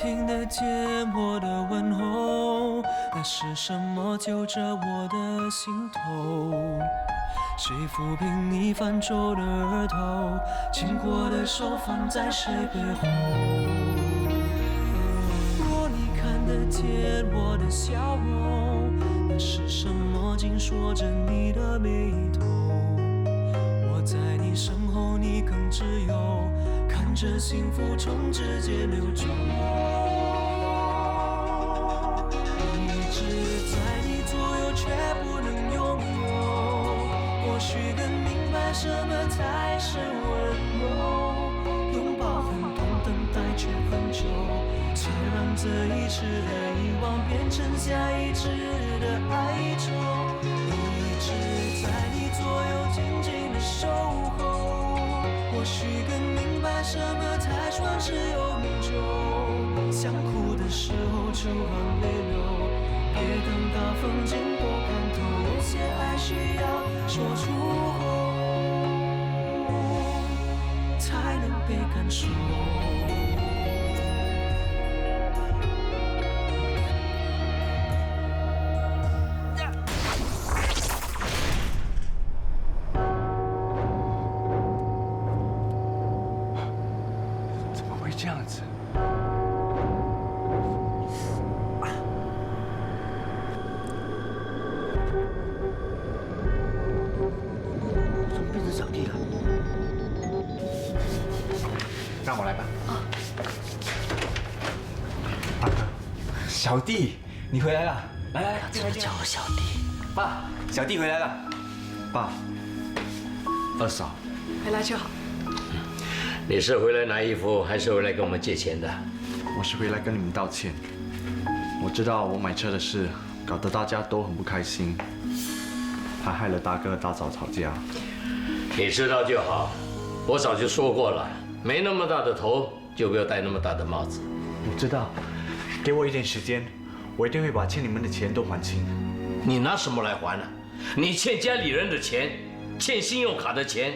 听得见我的问候？那是什么揪着我的心头？谁抚平你泛皱的额头？紧握的手放在谁背后？若你看得见我的笑容，那是什么紧锁着你的眉头？我在你身后，你更自由，看着幸福从指尖流走。一直在你左右，却不能拥有。或许更明白什么才是温柔，拥抱很痛，等待却很久，才让这一次的遗忘变成下一次的哀愁。一直在你左右，紧紧的守候。或许更明白什么才算是永久。想哭的时候就让泪流，别等到风景都看透。有些爱需要说出口，才能被感受。怎么会这样子？怎么变成小弟了？让我来吧。大哥，小弟，你回来了，来来，这么叫我小弟？爸，小弟回来了。爸，二嫂，回来就好。你是回来拿衣服，还是回来跟我们借钱的？我是回来跟你们道歉。我知道我买车的事搞得大家都很不开心，还害了大哥大嫂吵架。你知道就好，我早就说过了，没那么大的头，就不要戴那么大的帽子。我知道，给我一点时间，我一定会把欠你们的钱都还清。你拿什么来还呢？你欠家里人的钱，欠信用卡的钱，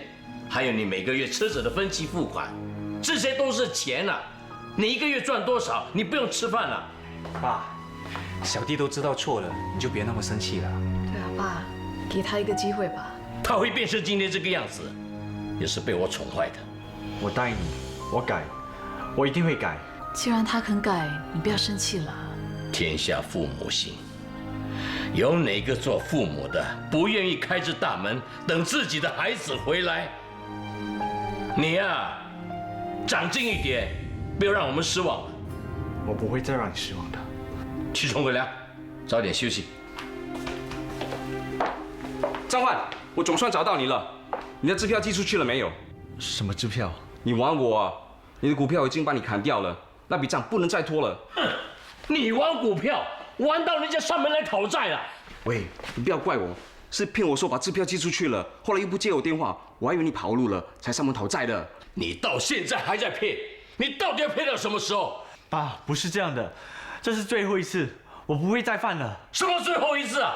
还有你每个月车子的分期付款，这些都是钱啊！你一个月赚多少？你不用吃饭了。爸，小弟都知道错了，你就别那么生气了。对啊，爸，给他一个机会吧。他会变成今天这个样子，也是被我宠坏的。我答应你，我改，我一定会改。既然他肯改，你不要生气了。天下父母心，有哪个做父母的不愿意开着大门等自己的孩子回来？你呀，长进一点，不要让我们失望了。我不会再让你失望的。去冲个凉，早点休息。张焕，我总算找到你了，你的支票寄出去了没有？什么支票？你玩我啊！你的股票已经把你砍掉了，那笔账不能再拖了。哼，你玩股票，玩到人家上门来讨债了。喂，你不要怪我，是骗我说把支票寄出去了，后来又不接我电话，我还以为你跑路了，才上门讨债的。你到现在还在骗，你到底要骗到什么时候？爸，不是这样的，这是最后一次，我不会再犯了。什么最后一次啊？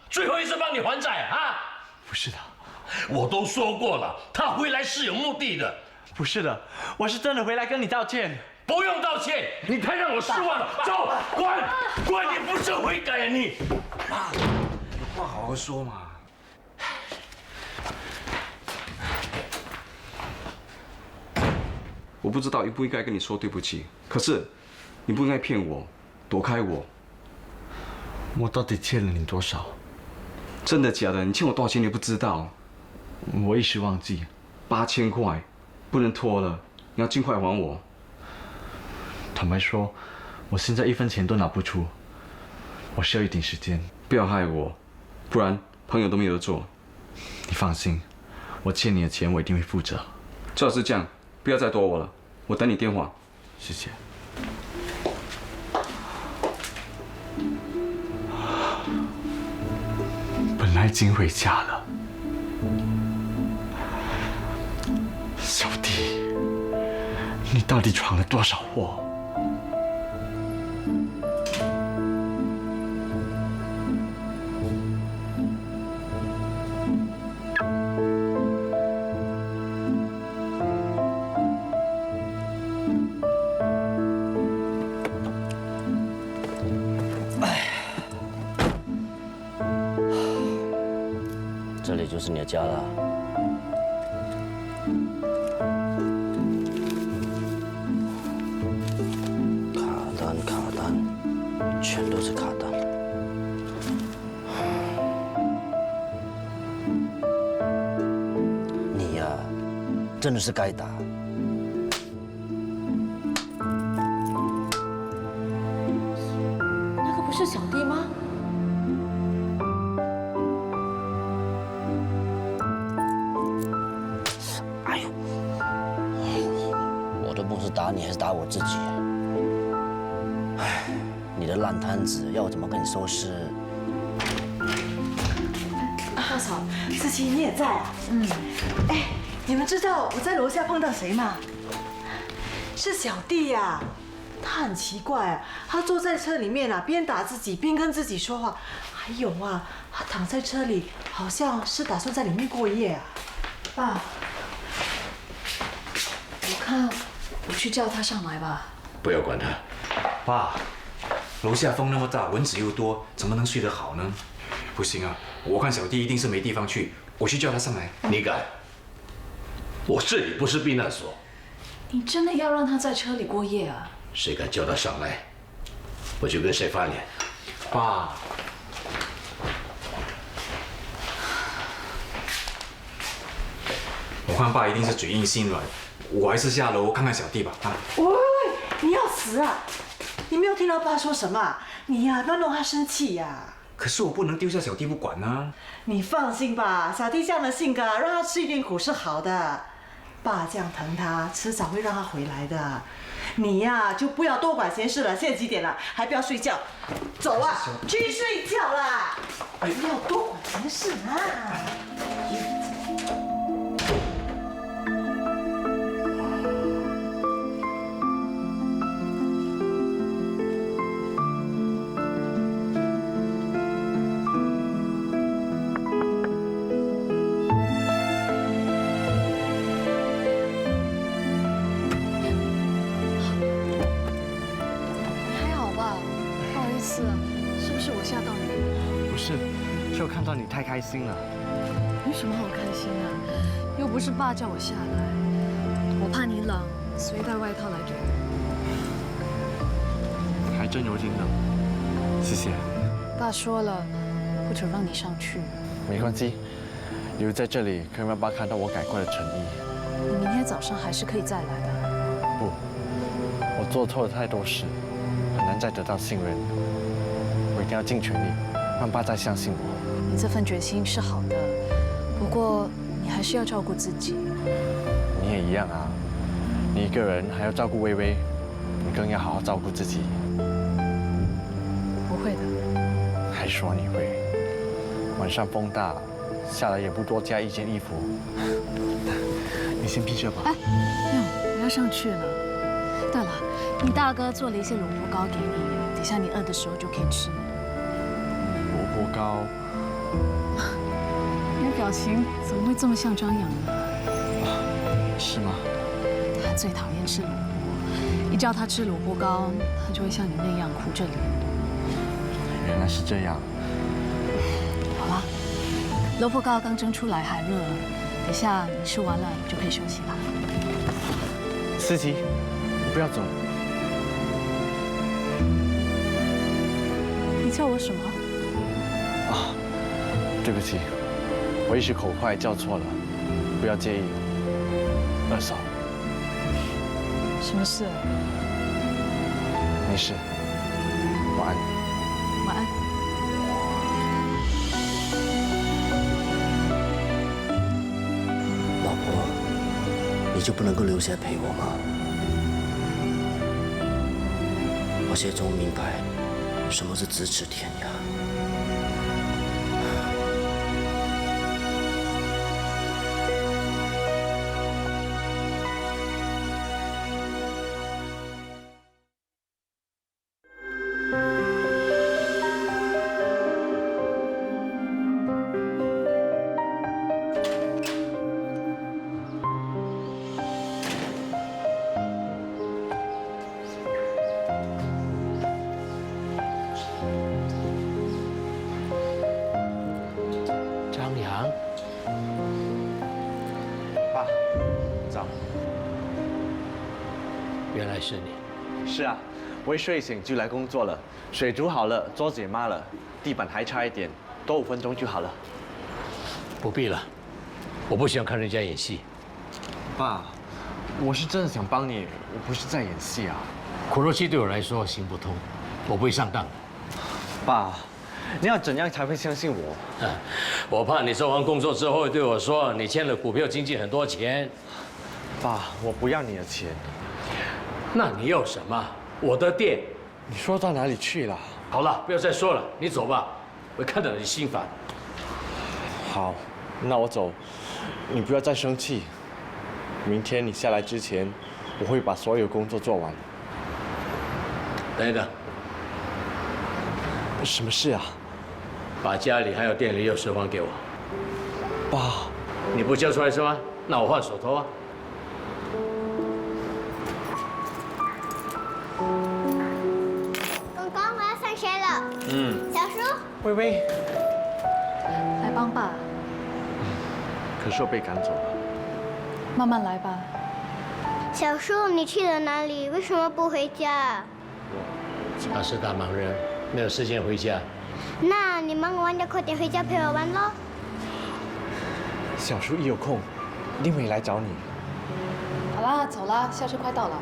最后一次帮你还债啊？不是的，我都说过了，他回来是有目的的。不是的，我是真的回来跟你道歉。不用道歉，你太让我失望了。走，滚，滚！你不是悔改啊你！爸，有话好好说嘛。我不知道应不应该跟你说对不起，可是你不应该骗我，躲开我。我到底欠了你多少？真的假的？你欠我多少钱你不知道？我一时忘记。8000块，不能拖了，你要尽快还我。坦白说，我现在1分钱都拿不出，我需要一点时间。不要害我，不然朋友都没有得做。你放心，我欠你的钱我一定会负责。最好是这样，不要再躲我了，我等你电话。谢谢。本来已经回家了，小弟，你到底闯了多少祸？就是你的家了。卡单，全都是卡单。你呀，真的是该打。那个不是小弟吗？哎呦，我都不知打你还是打我自己。唉，你的烂摊子要我怎么跟你收拾？大嫂，思琪你也在啊？哎，你们知道我在楼下碰到谁吗？是小弟呀、他很奇怪啊，他坐在车里面啊，边打自己边跟自己说话，还有啊，他躺在车里，好像是打算在里面过夜啊。爸，我看我去叫他上来吧。不要管他。爸，楼下风那么大，蚊子又多，怎么能睡得好呢？不行啊，我看小弟一定是没地方去，我去叫他上来。你敢？我这里不是避难所，你真的要让他在车里过夜啊？谁敢叫他上来，我就跟谁翻脸。爸，我看爸一定是嘴硬心软，我还是下楼看看小弟吧。啊，喂，你要死啊！你没有听到爸说什么啊？你呀、不要弄他生气呀、可是我不能丢下小弟不管啊。你放心吧，小弟这样的性格，让他吃一点苦是好的。爸这样疼他，迟早会让他回来的。你呀、就不要多管闲事了。现在几点了？还不要睡觉？走啊，去睡觉啦！不要多管闲事啊！你还好吧？不好意思，是不是我吓到你？不是，是我看到你太开心了。有什么好开心的？又不是爸叫我下来，我怕你冷，所以带外套来给你。还真有点冷，谢谢。爸说了，不准让你上去。没关系，留在这里可以让爸看到我改过的诚意。你明天早上还是可以再来的。不，我做错了太多事，很难再得到信任。我一定要尽全力，让爸再相信我。你这份决心是好的，不过你还是要照顾自己。你也一样啊，你一个人还要照顾微微，你更要好好照顾自己。不会的。还说你会？晚上风大，下来也不多加一件衣服。你先闭着吧。哎，不用，我要上去了。对了，你大哥做了一些萝卜糕给你，等下你饿的时候就可以吃。萝卜糕，你的表情怎么会这么像张扬呢？是吗？他最讨厌吃萝卜，一叫他吃萝卜糕，他就会像你那样苦着脸。原来是这样。好了，萝卜糕刚蒸出来还热，等下你吃完了就可以休息了。思琪，你不要走。你叫我什么？啊，对不起，我一时口快叫错了，不要介意。二嫂，什么事？没事，晚安。晚安。老婆，你就不能够留下来陪我吗？我现在终于明白什么是咫尺天涯。原来是你。是啊，我一睡醒就来工作了，水煮好了，桌子也抹了，地板还差一点，多5分钟就好了。不必了，我不喜欢看人家演戏。爸，我是真的想帮你，我不是在演戏啊。苦肉计对我来说行不通，我不会上当的。爸，你要怎样才会相信我？我怕你做完工作之后会对我说你欠了股票经纪很多钱。爸，我不要你的钱。那你要什么？我的店。你说到哪里去了？好了，不要再说了，你走吧，我看到你心烦。好，那我走，你不要再生气。明天你下来之前，我会把所有工作做完。等一等，什么事啊？把家里还有店里钥匙还给我。爸，你不交出来是吗？那我换手头啊。公公，我要上学了。小叔，微微，来帮爸，可是我被赶走了。慢慢来吧。小叔，你去了哪里？为什么不回家？他是大忙人，没有时间回家。那你忙完就快点回家陪我玩喽。小叔一有空，一定会来找你。好啦，走啦，校车快到了。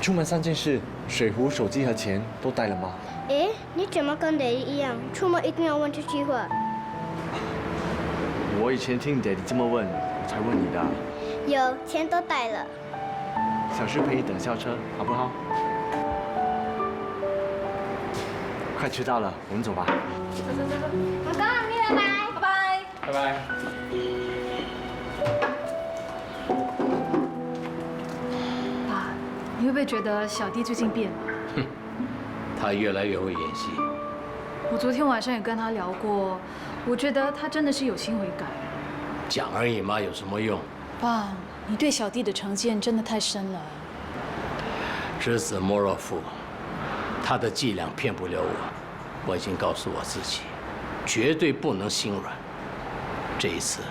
出门3件事，水壶、手机和钱都带了吗？诶，你怎么跟爹一样，出门一定要问这句话？我以前听爹地这么问，才问你的。有，钱都带了。小叔陪你等校车，好不好？快迟到了，我们走吧。公公，你拜拜。拜拜。拜拜。爸，你会不会觉得小弟最近变了？他越来越会演戏。我昨天晚上也跟他聊过，我觉得他真的是有心悔改。讲而已嘛，有什么用？爸，你对小弟的成见真的太深了。知子莫若父，他的伎俩骗不了我。我已经告诉我自己，绝对不能心软。这一次，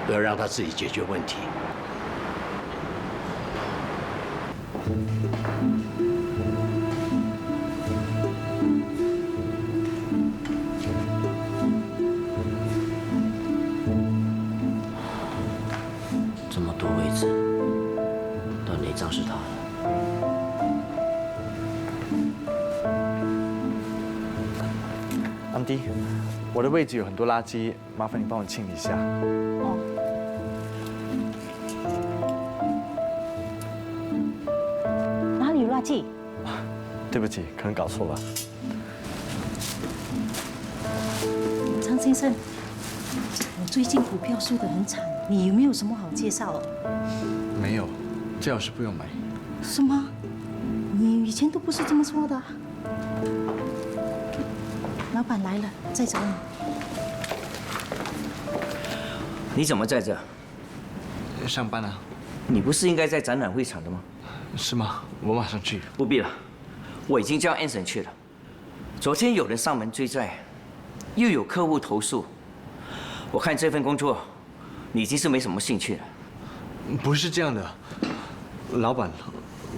我要让他自己解决问题。这么多位置，到哪张是他的？安迪，我的位置有很多垃圾，麻烦你帮我清理一下。哦。哪里有垃圾？对不起，可能搞错了。张先生，我最近股票输得很惨，你有没有什么好介绍？没有，最好是不用买。什么？你以前都不是这么说的啊。老板来了，在找你。你怎么在这？上班啊？你不是应该在展览会场的吗？是吗？我马上去。不必了，我已经叫安森去了。昨天有人上门追债，又有客户投诉。我看这份工作，你已经是没什么兴趣了。不是这样的，老板，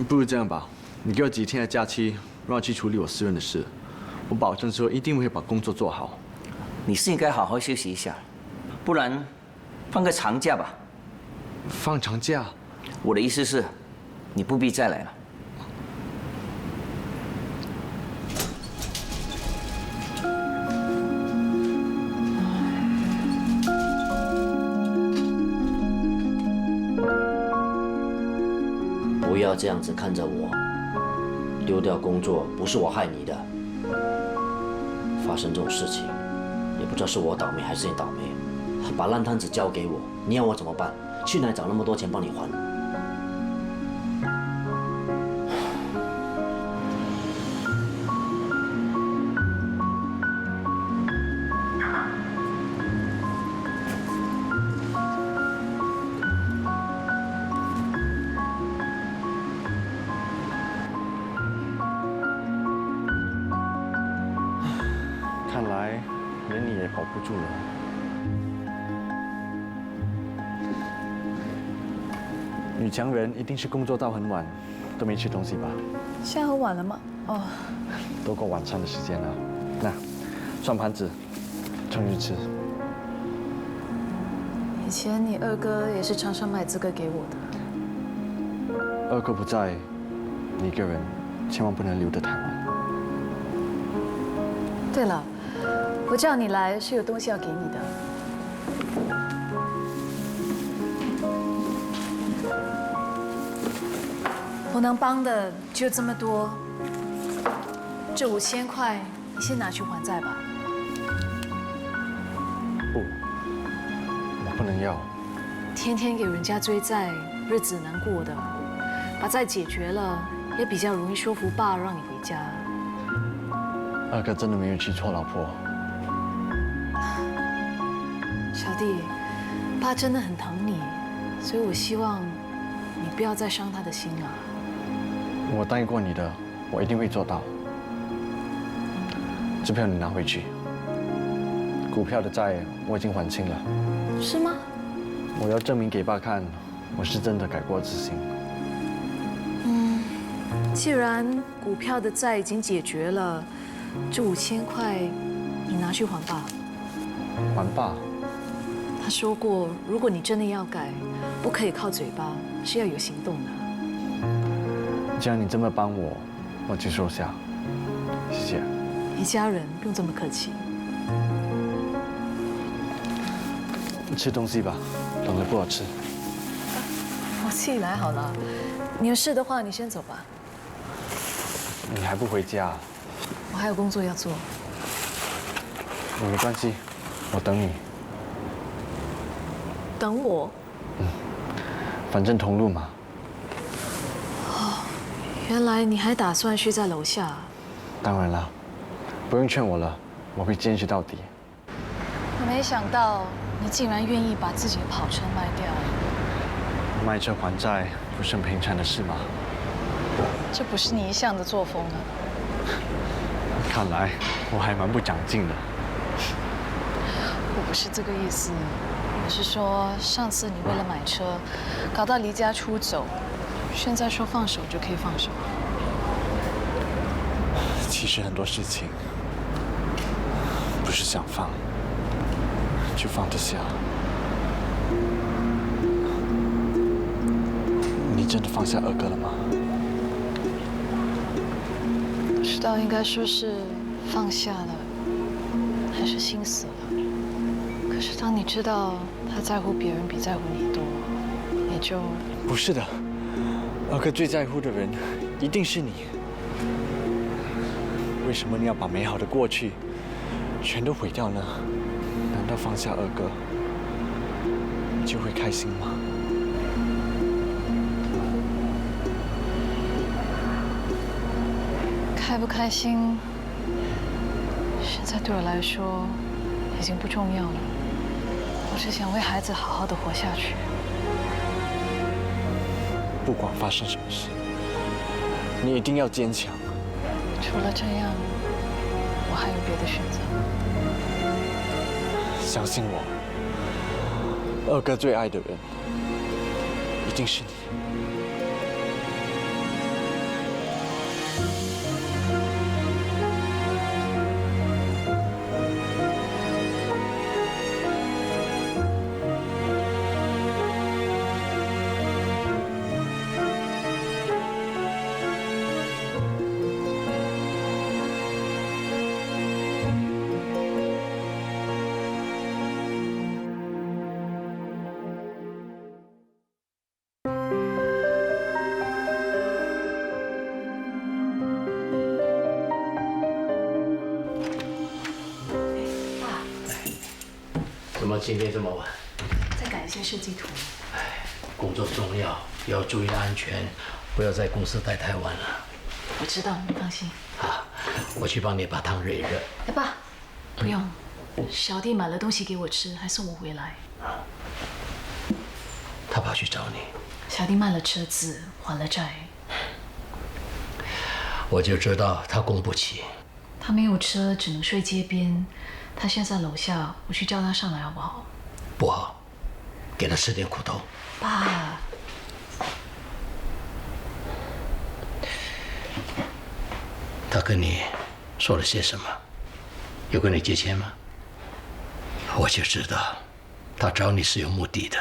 不如这样吧，你给我几天的假期，让我去处理我私人的事。我保证说一定会把工作做好。你是应该好好休息一下，不然放个长假吧。放长假？我的意思是，你不必再来了。不要这样子看着我，丢掉工作不是我害你的。发生这种事情，也不知道是我倒霉还是你倒霉。把烂摊子交给我，你要我怎么办？去哪里找那么多钱帮你还？看来连你也保不住了。女强人一定是工作到很晚，都没吃东西吧？现在很晚了吗？哦，都过晚餐的时间了。那，算盘子，冲去吃。以前你二哥也是常常买这个给我的。二哥不在，你一个人千万不能留在台湾。对了，我叫你来是有东西要给你的。我能帮的就这么多，这5000块你先拿去还债吧。不，我不能要。天天给人家追债，日子难过的。把债解决了，也比较容易说服爸让你回家。二哥真的没有娶错老婆。小弟，爸真的很疼你，所以我希望你不要再伤他的心了。我答应过你的，我一定会做到。支票你拿回去。股票的债我已经还清了。是吗？我要证明给爸看，我是真的改过自新。既然股票的债已经解决了，这5000块你拿去还爸。还爸？他说过，如果你真的要改，不可以靠嘴巴，是要有行动的。既然你这么帮我，我就收下。谢谢。一家人不用这么客气。吃东西吧，冷了不好吃。我自己来好了。你有事的话，你先走吧。你还不回家？我还有工作要做。没关系，我等你。等我？反正同路嘛。哦，原来你还打算睡在楼下？当然了，不用劝我了，我会坚持到底。我没想到你竟然愿意把自己的跑车卖掉。卖车还债不是很平常的事吗？这不是你一向的作风啊！看来我还蛮不长进的。我不是这个意思，我是说上次你为了买车，搞到离家出走，现在说放手就可以放手。其实很多事情不是想放就放得下。你真的放下二哥了吗？不知道应该说是放下了，还是心死了。可是当你知道他在乎别人比在乎你多，你就……不是的，二哥最在乎的人一定是你。为什么你要把美好的过去全都毁掉呢？难道放下二哥就会开心吗？开不开心，现在对我来说已经不重要了。我只想为孩子好好的活下去。不管发生什么事，你一定要坚强。除了这样，我还有别的选择。相信我，二哥最爱的人一定是你。怎么今天这么晚？再改一些设计图。工作重要，要注意安全，不要在公司待太晚了。我知道，你放心。好，我去帮你把汤热一热。哎，爸，不用，小弟买了东西给我吃，还送我回来。他跑去找你。小弟卖了车子，还了债。我就知道他供不起。他没有车，只能睡街边。他现在楼下，我去叫他上来好不好？不好，给他吃点苦头。爸，跟你说了些什么？有跟你借钱吗？我就知道，他找你是有目的的。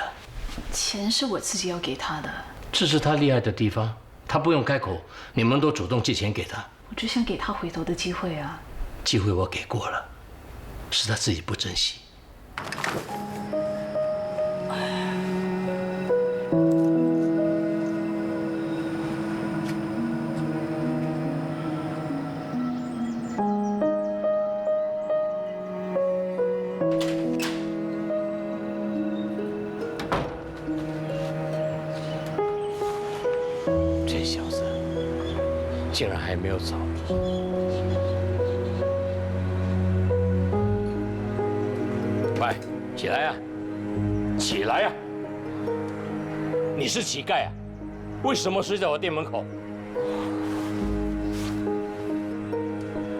钱是我自己要给他的，这是他厉害的地方，他不用开口，你们都主动借钱给他。我就想给他回头的机会啊。机会我给过了，是他自己不珍惜。这小子竟然还没有走。喂，起来呀！起来呀！你是乞丐啊？为什么睡在我店门口？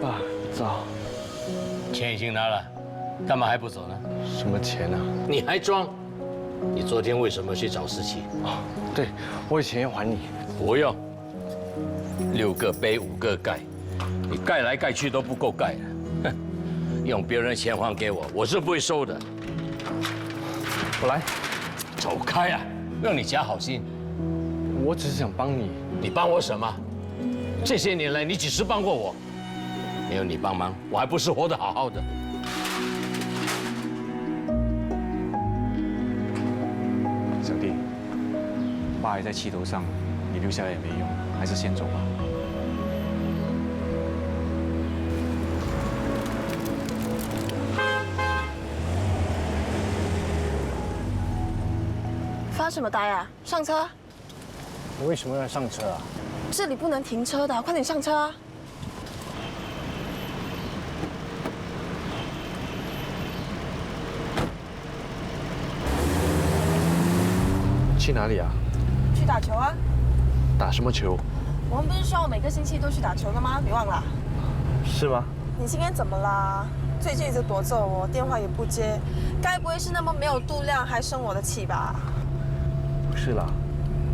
爸，早。钱已经拿了，干嘛还不走呢？什么钱啊？你还装？你昨天为什么去找思琪？哦，对，我以前要还你。不用，6个背5个盖，你盖来盖去都不够盖的。哼，用别人钱还给我，我是不会收的。我来。走开啊！让你假好心。我只是想帮你。你帮我什么？这些年来你几时帮过我？没有你帮忙，我还不是活得好好的。小弟，爸还在气头上，你留下来也没用，还是先走吧。发什么呆啊？上车！你为什么要上车啊？这里不能停车的，快点上车啊！去哪里啊？去打球啊！打什么球？我们不是说每个星期都去打球的吗？你忘了？是吗？你今天怎么啦？最近一直躲着我，电话也不接，该不会是那么没有度量还生我的气吧？不是啦。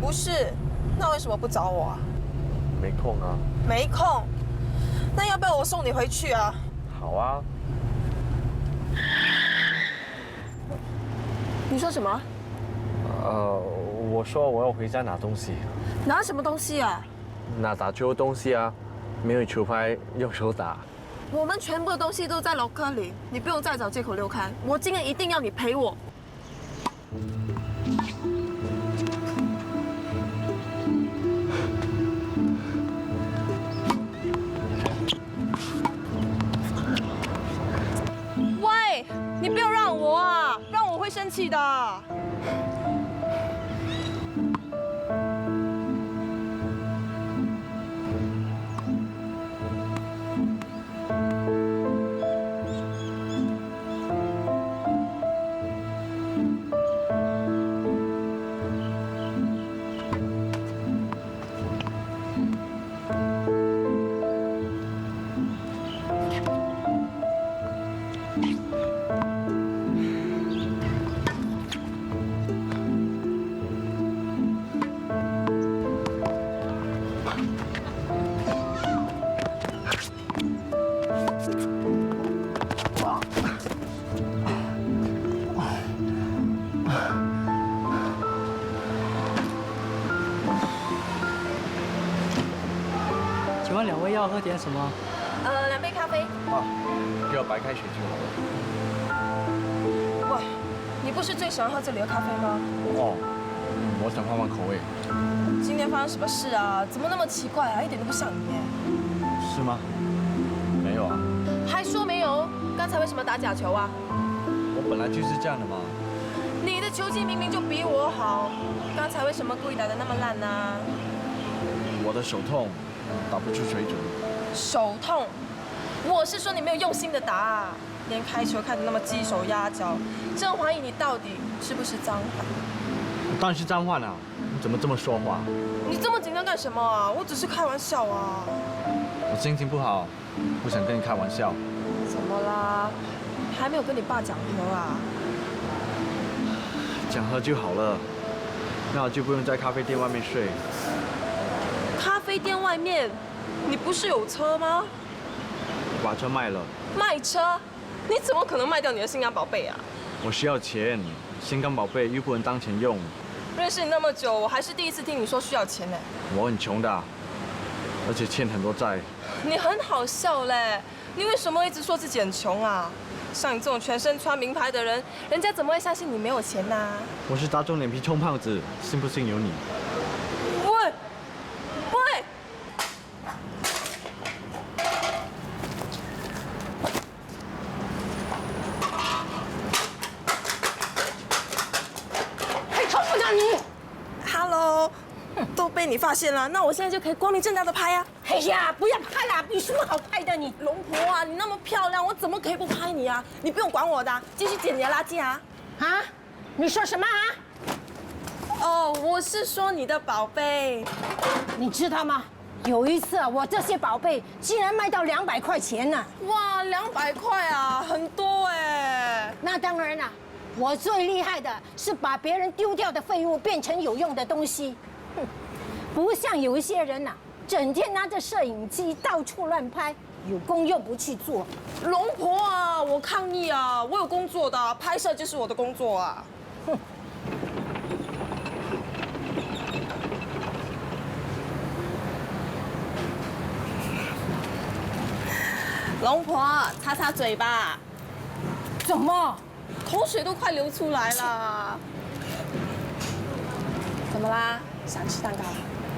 不是，那为什么不找我啊？没空啊。没空？那要不要我送你回去啊？好啊。你说什么？我说我要回家拿东西。拿什么东西啊？拿打球的东西啊，没有球拍，用手打。我们全部的东西都在locker里，你不用再找借口溜开。我今天一定要你陪我。喂，你不要让我啊，让我会生气的。请问2位要喝点什么2杯咖啡。啊，给我白开水就好了。喂，你不是最喜欢喝这里的咖啡吗？哦，我想换换口味。今天发生什么事啊？怎么那么奇怪啊？一点都不像你耶。是吗？没有啊。还说没有？刚才为什么打假球啊？我本来就是这样的嘛。你的球技明明就比我好，刚才为什么故意打得那么烂呢？我的手痛，打不出水准。手痛？我是说你没有用心的打，连开球看得那么鸡手鸭脚，真怀疑你到底是不是脏话。当然是脏话了，你怎么这么说话？你这么紧张干什么啊？我只是开玩笑啊。我心情不好，不想跟你开玩笑。怎么啦？还没有跟你爸讲和啊？讲和就好了，那我就不用在咖啡店外面睡。咖啡店外面？你不是有车吗？我把车卖了。卖车？你怎么可能卖掉你的心肝宝贝啊？我需要钱，心肝宝贝又不能当钱用。认识你那么久，我还是第一次听你说需要钱呢。我很穷的，而且欠很多债。你很好笑嘞，你为什么一直说自己很穷啊？像你这种全身穿名牌的人，人家怎么会相信你没有钱呢？我是打肿脸皮充胖子，信不信由你。喂，喂！还冲不到你 ，Hello， 都被你发现了，那我现在就可以光明正大的拍啊！哎呀，不要拍啦，有什么好拍的你？龙婆啊，你那么漂亮，我怎么可以不拍你啊？你不用管我的，继续捡你的垃圾啊！啊？你说什么啊？哦，我是说你的宝贝。你知道吗？有一次啊，我这些宝贝竟然卖到200块钱呢！哇，200块啊，很多哎。那当然啦，我最厉害的是把别人丢掉的废物变成有用的东西。哼，不像有一些人呐，整天拿着摄影机到处乱拍，有功又不去做。龙婆啊，我抗议啊！我有工作的，拍摄就是我的工作啊。哼。龙婆，擦擦嘴巴。怎么？口水都快流出来了。怎么啦？想吃蛋糕？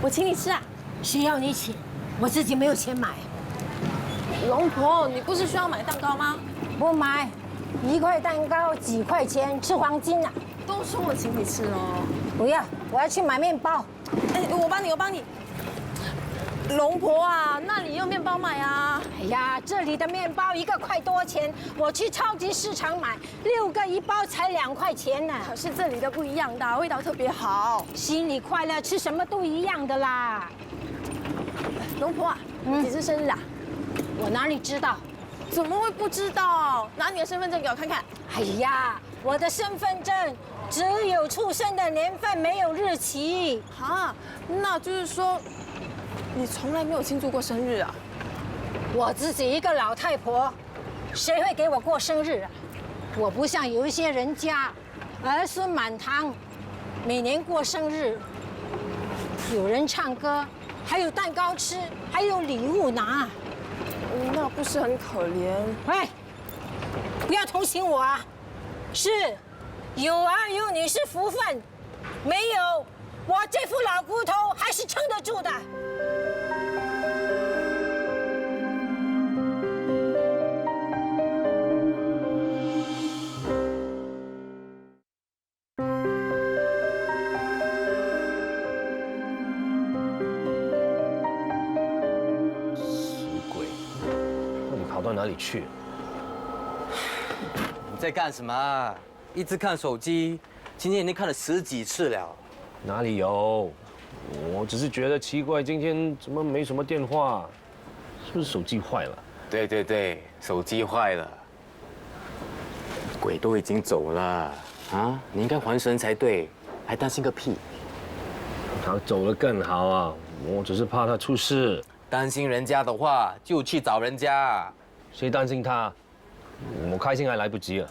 我请你吃啊。谁要你请？我自己没有钱买。龙婆，你不是需要买蛋糕吗？不买，1块蛋糕几块钱，吃黄金啊！都说我请你吃哦。不要，我要去买面包。哎，我帮你。龙婆啊，那里有面包买啊？哎呀，这里的面包1个块多钱，我去超级市场买，6个一包才2块钱呢。可是这里的不一样的，味道特别好。心里快乐，吃什么都一样的啦。龙婆啊，你几时生日啊？我哪里知道？怎么会不知道？拿你的身份证给我看看。哎呀，我的身份证只有出生的年份，没有日期。啊，那就是说，你从来没有庆祝过生日啊？我自己一个老太婆，谁会给我过生日啊？我不像有一些人家，儿孙满堂，每年过生日，有人唱歌，还有蛋糕吃，还有礼物拿。那不是很可怜？喂，不要同情我啊！是，有儿有女是福分，没有，我这副老骨头还是撑得住的。哪里去？你在干什么？一直看手机，今天已经看了10几次了。哪里有？我只是觉得奇怪，今天怎么没什么电话？是不是手机坏了？对，手机坏了。鬼都已经走了啊！你应该还神才对，还担心个屁？他走了更好啊！我只是怕他出事。担心人家的话，就去找人家。谁担心他？我开心还来不及了。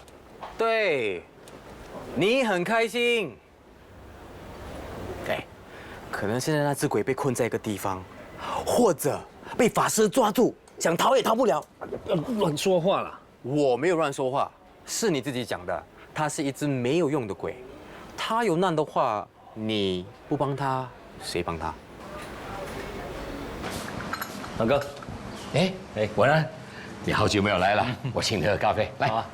对，你很开心。哎，可能现在那只鬼被困在一个地方，或者被法师抓住，想逃也逃不了。乱说话了！我没有乱说话，是你自己讲的。他是一只没有用的鬼，他有难的话，你不帮他，谁帮他？大哥，哎，文安，你好久没有来了，我请你喝咖啡，来。好啊。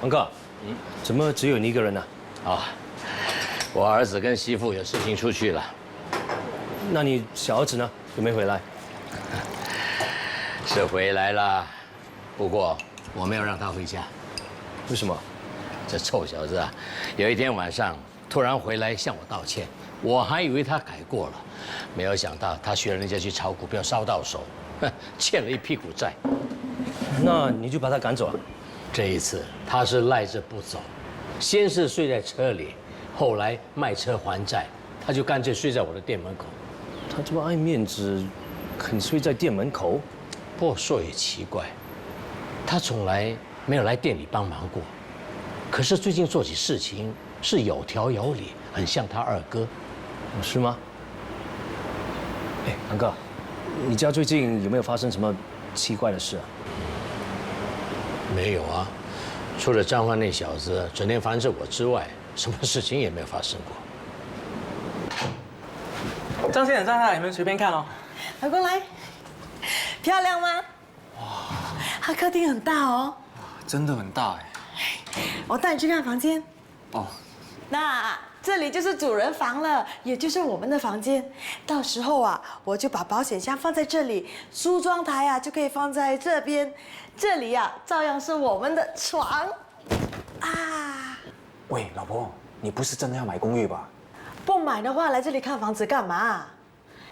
王哥，怎么只有你一个人呢？啊，我儿子跟媳妇有事情出去了。那你小儿子呢？有没有回来？是回来了，不过我没有让他回家。为什么？这臭小子啊，有一天晚上突然回来向我道歉。我还以为他改过了，没有想到他学人家去炒股票烧到手，欠了一屁股债。那你就把他赶走了。这一次他是赖着不走，先是睡在车里，后来卖车还债，他就干脆睡在我的店门口。他这么爱面子，肯睡在店门口？不过说也奇怪，他从来没有来店里帮忙过，可是最近做起事情是有条有理，很像他二哥。是吗？哎，堂哥，你家最近有没有发生什么奇怪的事啊？没有啊，除了张欢那小子整天烦着我之外，什么事情也没有发生过。张先生在那，你们随便看哦。老公来，漂亮吗？哇，他客厅很大哦。真的很大哎。我带你去看房间。哦。那这里就是主人房了，也就是我们的房间。到时候啊，我就把保险箱放在这里，梳妆台啊就可以放在这边。这里啊，照样是我们的床。啊。喂，老婆，你不是真的要买公寓吧？不买的话，来这里看房子干嘛？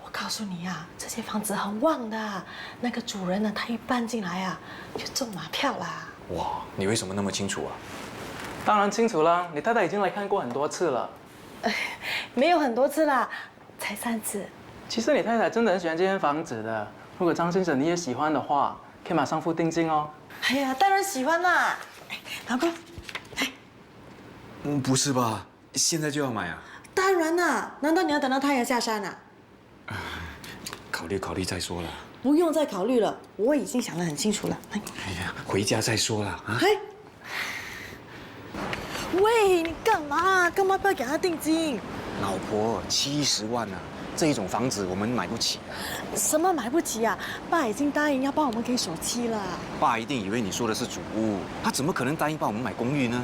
我告诉你啊，这些房子很旺的。那个主人呢，他一搬进来啊，就中马票啦。哇，你为什么那么清楚啊？当然清楚了，你太太已经来看过很多次了。没有很多次啦，才3次。其实你太太真的很喜欢这间房子的。如果张先生你也喜欢的话，可以马上付定金哦。哎呀，当然喜欢啦。老公，不是吧？现在就要买啊？当然啦，难道你要等到太阳下山啊？考虑考虑再说了。不用再考虑了，我已经想得很清楚了。哎呀，回家再说了啊。喂，你干嘛？干嘛不要给他定金？老婆，70万啊！这一种房子我们买不起啊。什么买不起啊？爸已经答应要帮我们给首期了。爸一定以为你说的是主屋，他怎么可能答应帮我们买公寓呢？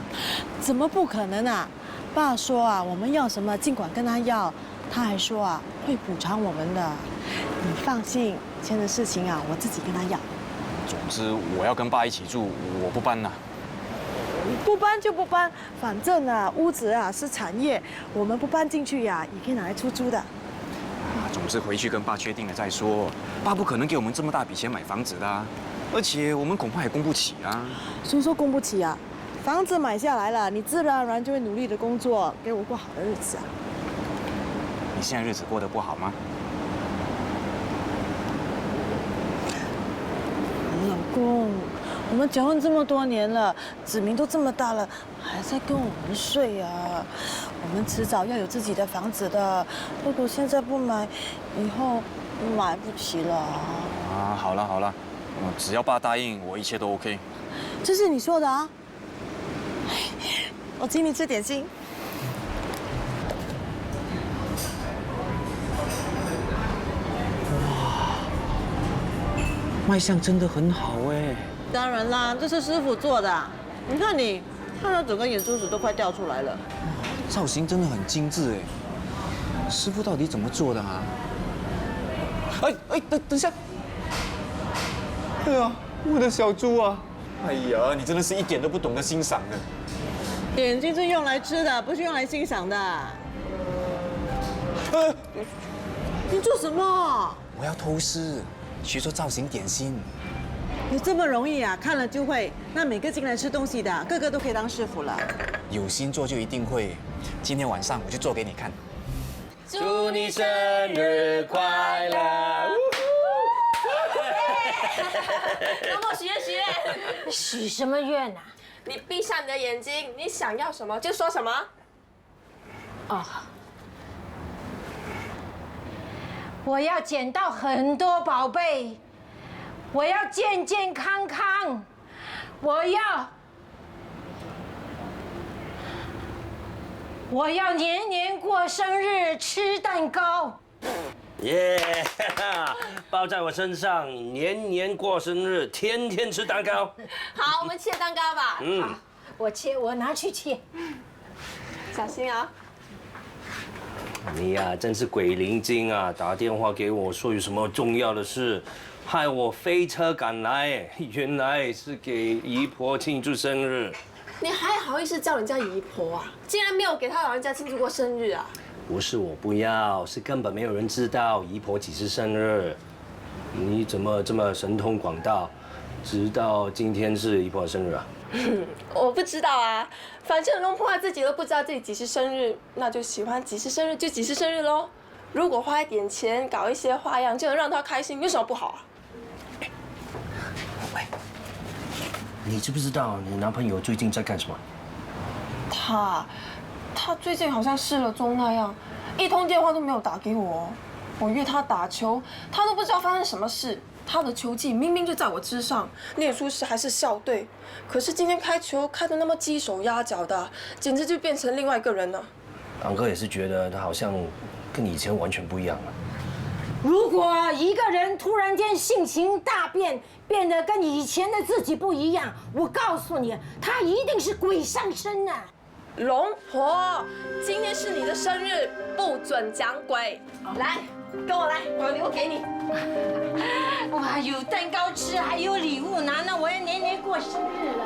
怎么不可能啊？爸说啊，我们要什么尽管跟他要，他还说啊会补偿我们的。你放心，钱的事情啊我自己跟他要。总之我要跟爸一起住，我不搬了。不搬就不搬，反正啊屋子啊是产业，我们不搬进去呀，也可以拿来出租的。总之回去跟爸确定了再说。爸不可能给我们这么大笔钱买房子的啊，而且我们恐怕也供不起啊。谁说供不起啊？房子买下来了，你自然而然就会努力的工作，给我过好的日子啊。你现在日子过得不好吗？老公，我们结婚这么多年了，子明都这么大了，还在跟我们睡啊。我们迟早要有自己的房子的，如果现在不买，以后买不起了。啊，好了好了，只要爸答应，我一切都 OK。这是你说的啊？我请你吃点心。卖相真的很好哎。当然啦，这是师傅做的。你看你，看到整个眼珠子都快掉出来了。造型真的很精致哎，师傅到底怎么做的啊？等一下！哎呀，我的小猪啊！哎呀，你真的是一点都不懂得欣赏的。眼睛是用来吃的，不是用来欣赏的。你做什么？我要偷师，学做造型点心。有这么容易啊？看了就会？那每个进来吃东西的，个个都可以当师傅了。有心做就一定会。今天晚上我就做给你看。祝你生日快乐！老婆许愿许愿，许什么愿啊？你闭上你的眼睛，你想要什么就说什么。哦，我要捡到很多宝贝，我要健健康康，我要年年过生日，吃蛋糕。耶！包在我身上，年年过生日，天天吃蛋糕。好，我们切蛋糕吧。好，我切，我拿去切。小心啊！你呀，真是鬼灵精啊！打电话给我说有什么重要的事，害我飞车赶来，原来是给姨婆庆祝生日。你还好意思叫人家姨婆啊？竟然没有给他老人家庆祝过生日啊！不是我不要，是根本没有人知道姨婆几时生日。你怎么这么神通广大，知道今天是姨婆的生日啊？我不知道啊，反正龙婆自己都不知道自己几时生日，那就喜欢几时生日就几时生日喽。如果花一点钱搞一些花样，就能让他开心，有什么不好啊？喂，你知不知道你男朋友最近在干什么？他最近好像失了踪那样，一通电话都没有打给我。我约他打球，他都不知道发生什么事。他的球技明明就在我之上，念书时还是校队，可是今天开球开得那么鸡手鸭脚的，简直就变成另外一个人了。堂哥也是觉得他好像跟以前完全不一样了。如果一个人突然间性情大变，变得跟以前的自己不一样，我告诉你，他一定是鬼上身呐！龙婆，今天是你的生日，不准讲鬼。来，跟我来，我有礼物给你。哇，有蛋糕吃，还有礼物拿，那我要年年过生日了。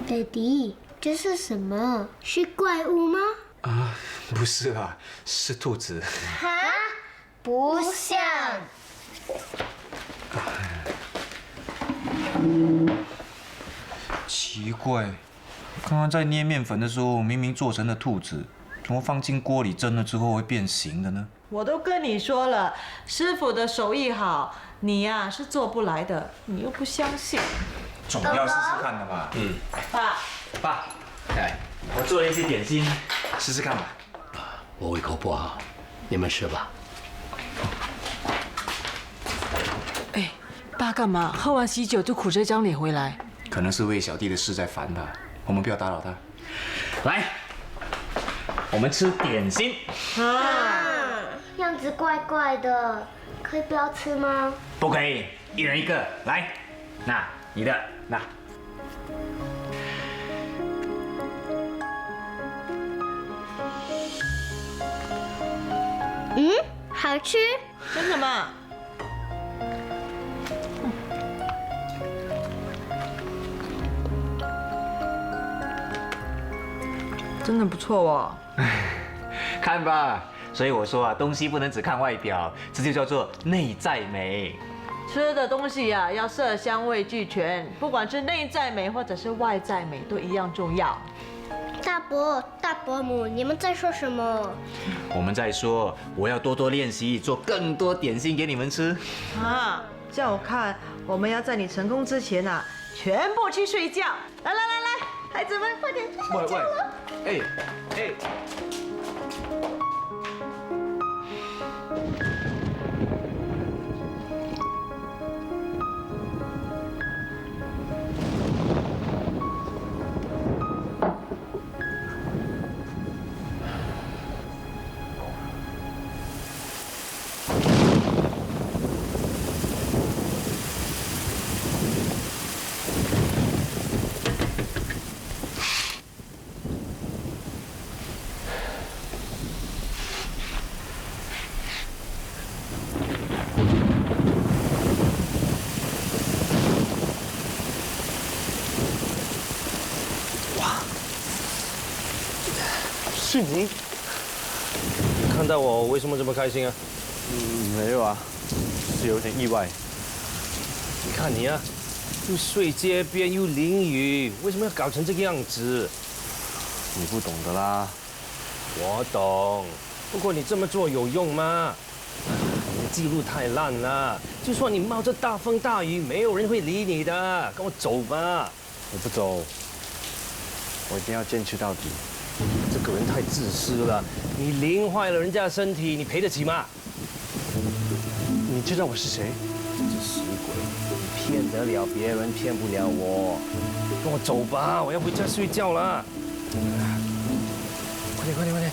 爹地，这是什么？是怪物吗？啊，不是啦，是兔子。哈，不像。奇怪，刚刚在捏面粉的时候，明明做成了兔子，怎么放进锅里蒸了之后会变形的呢？我都跟你说了，师傅的手艺好，你呀是做不来的，你又不相信。总要试试看的嘛。爸，哎，我做了一些点心，试试看吧。我胃口不好，你们吃吧。哎，爸干嘛？喝完喜酒就苦着张脸回来？可能是为小弟的事在烦他，我们不要打扰他。来，我们吃点心。样子怪怪的，可以不要吃吗？不可以，一人一个。来，那你的，那。好吃？真的吗？真的不错哦。看吧，所以我说啊，东西不能只看外表，这就叫做内在美。吃的东西呀，要色香味俱全，不管是内在美或者是外在美，都一样重要。大伯、大伯母，你们在说什么？我们在说，我要多多练习，做更多点心给你们吃。叫我看，我们要在你成功之前啊，全部去睡觉。来，孩子们，快点去睡觉了。哎。是你？看到我为什么这么开心啊？没有啊，是有点意外。你看你啊，又睡街边又淋雨，为什么要搞成这个样子？你不懂的啦。我懂，不过你这么做有用吗？你的记录太烂了，就算你冒着大风大雨，没有人会理你的。跟我走吧。我不走，我一定要坚持到底。这个人太自私了，你淋坏了人家的身体，你赔得起吗？你知道我是谁？这死鬼，你骗得了别人，骗不了我。跟我走吧，我要回家睡觉了。快点，快点，快点！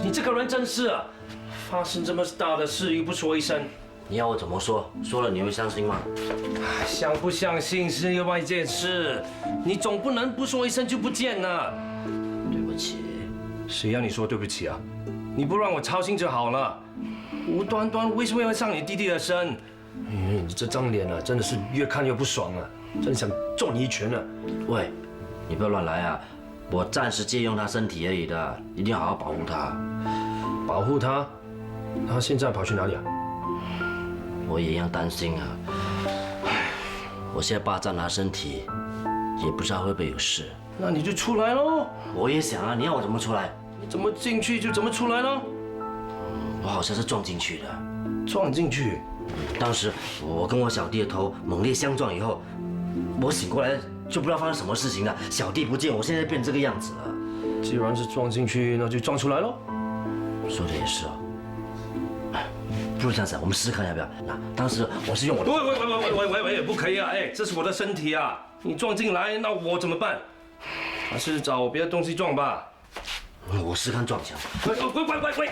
你这个人真是啊！发生这么大的事又不说一声，你要我怎么说？说了你会相信吗？相不相信是另外一件事，你总不能不说一声就不见了。对不起。谁让你说对不起啊？你不让我操心就好了，无端端为什么要上你弟弟的身？你这张脸啊，真的是越看越不爽了，真想揍你一拳了。喂，你不要乱来啊！我暂时借用他身体而已的，一定要好好保护他。保护他？他现在跑去哪里啊？我也一样担心啊。我现在霸占他身体，也不知道会不会有事。那你就出来喽！我也想啊，你要我怎么出来？你怎么进去就怎么出来喽？我好像是撞进去的。撞进去？当时我跟我小弟的头猛烈相撞以后，我醒过来就不知道发生什么事情了。小弟不见，我现在变这个样子了。既然是撞进去，那就撞出来喽。说的也是哦。不如这样子，我们试试看要不要？那当时我是用我的……喂，不可以啊！哎，这是我的身体啊！你撞进来，那我怎么办？还是找别的东西撞吧。我试看撞墙。喂！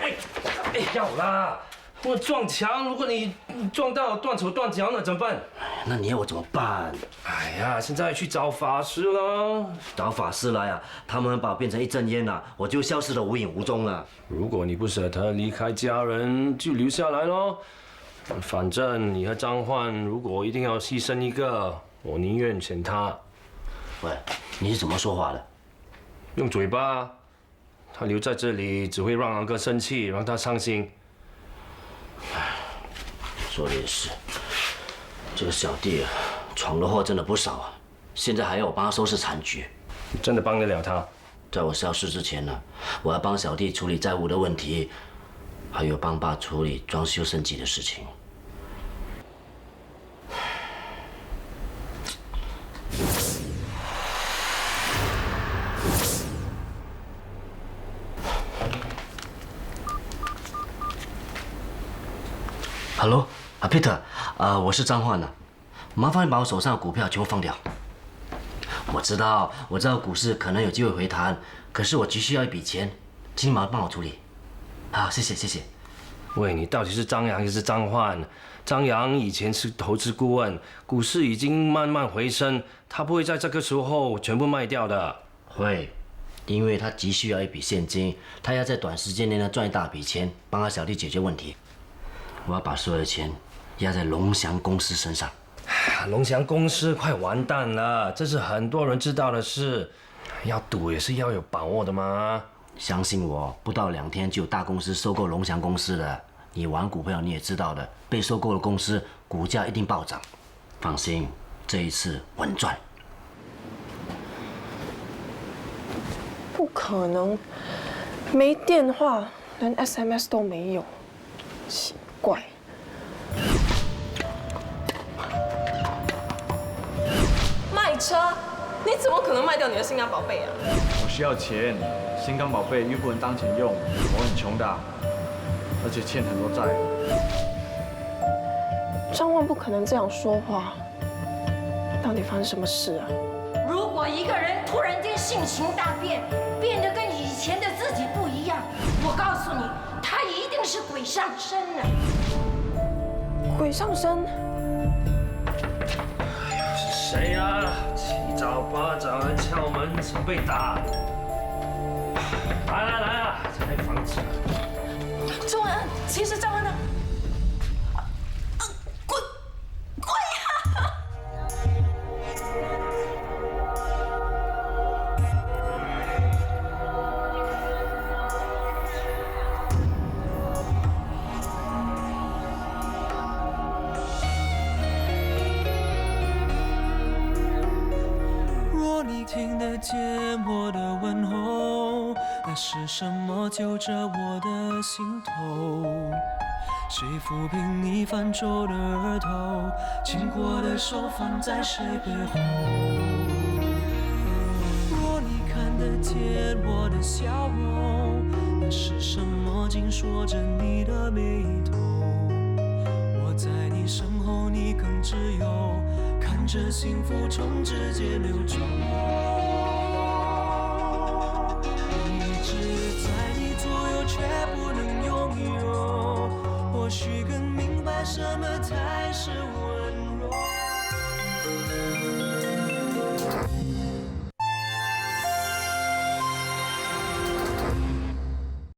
哎，要啦！我撞墙，如果你撞到断手断脚，那怎么办？那你要我怎么办？哎呀，现在去找法师了。找法师来啊！他们把我变成一阵烟了，我就消失得无影无踪了。如果你不舍得离开家人，就留下来咯。反正你和张焕，如果一定要牺牲一个，我宁愿选他。喂，你是怎么说话的？用嘴巴。他留在这里只会让昂哥生气，让他伤心。说的也是，这个小弟啊，闯的祸真的不少啊。现在还要我帮他收拾残局，你真的帮得了他？在我消失之前呢，我要帮小弟处理债务的问题，还有帮爸处理装修升级的事情。Hello， Peter， 我是张焕呢，麻烦你把我手上的股票全部放掉。我知道股市可能有机会回弹，可是我急需要一笔钱，请你麻烦帮我处理。好，谢谢。喂，你到底是张扬还是张焕？张扬以前是投资顾问，股市已经慢慢回升，他不会在这个时候全部卖掉的。会，因为他急需要一笔现金，他要在短时间内呢赚一大笔钱，帮他小弟解决问题。我要把所有的钱压在龙翔公司身上。龙翔公司快完蛋了，这是很多人知道的事。要赌也是要有把握的嘛。相信我，不到2天就有大公司收购龙翔公司了。你玩股票你也知道的，被收购的公司股价一定暴涨。放心，这一次稳赚。不可能，没电话，连 SMS 都没有，奇怪。卖车？你怎么可能卖掉你的心肝宝贝啊？我需要钱，心肝宝贝又不能当钱用，我很穷的，而且欠很多债。张焕不可能这样说话，到底发生什么事啊？如果一个人突然间性情大变，变得跟以前的自己不一样，我告诉你，他一定是鬼上身了。鬼上身？是谁呀？七早八早来敲门，想被打？来啊，拆房子！钟恩，其实张恩呢？听得见我的问候，那是什么揪着我的心头？谁抚平你泛皱的额头？紧握的手放在谁背后？若你看得见我的笑容，那是什么紧锁着你的眉头？我在你身后，你更只有看着幸福从指尖流走。一直在你左右，却不能拥有。或许更明白什么才是